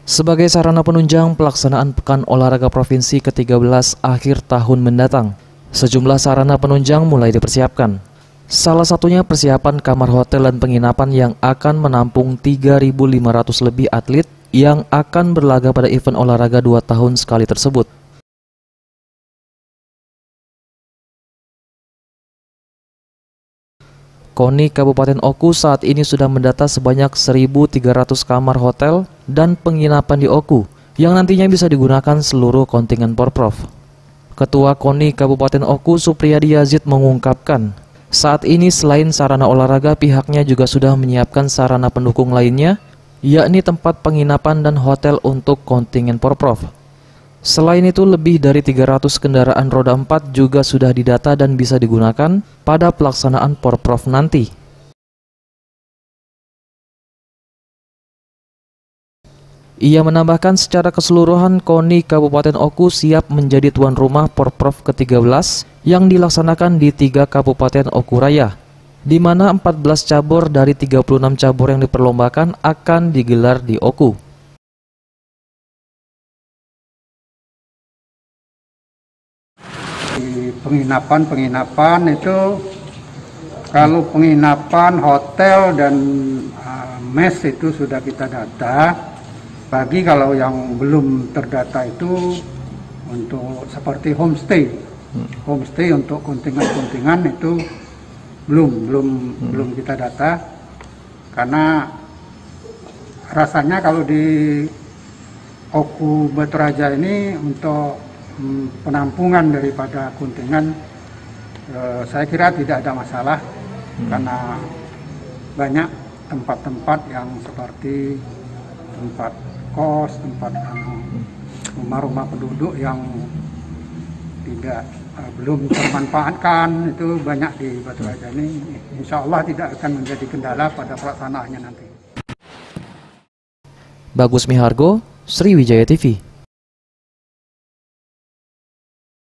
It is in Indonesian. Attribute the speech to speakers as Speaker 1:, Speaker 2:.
Speaker 1: sebagai sarana penunjang pelaksanaan Pekan Olahraga Provinsi ke-13 akhir tahun mendatang. Sejumlah sarana penunjang mulai dipersiapkan. Salah satunya persiapan kamar hotel dan penginapan yang akan menampung 3.500 lebih atlet yang akan berlaga pada event olahraga 2 tahun sekali tersebut. KONI Kabupaten Oku saat ini sudah mendata sebanyak 1.300 kamar hotel dan penginapan di Oku yang nantinya bisa digunakan seluruh kontingen Porprov. Ketua KONI Kabupaten Oku Supriyadi Yazid mengungkapkan, saat ini selain sarana olahraga pihaknya juga sudah menyiapkan sarana pendukung lainnya, yakni tempat penginapan dan hotel untuk kontingen Porprov. Selain itu, lebih dari 300 kendaraan roda 4 juga sudah didata dan bisa digunakan pada pelaksanaan Porprov nanti. Ia menambahkan secara keseluruhan KONI Kabupaten Oku siap menjadi tuan rumah Porprov ke-13 yang dilaksanakan di 3 Kabupaten Oku Raya, di mana 14 cabur dari 36 cabur yang diperlombakan akan digelar di Oku.
Speaker 2: Di penginapan itu, kalau penginapan hotel dan mes itu sudah kita data. Bagi kalau yang belum terdata itu untuk seperti homestay untuk kontingen itu belum kita data, karena rasanya kalau di Oku Batu Raja ini untuk penampungan daripada kontingen saya kira tidak ada masalah, karena banyak tempat-tempat yang seperti tempat kos, tempat rumah-rumah penduduk yang belum termanfaatkan itu banyak di Batu Raja ini. Insya Allah tidak akan menjadi kendala pada pelaksanaannya nanti.
Speaker 1: Bagus Mihargo, Sriwijaya TV.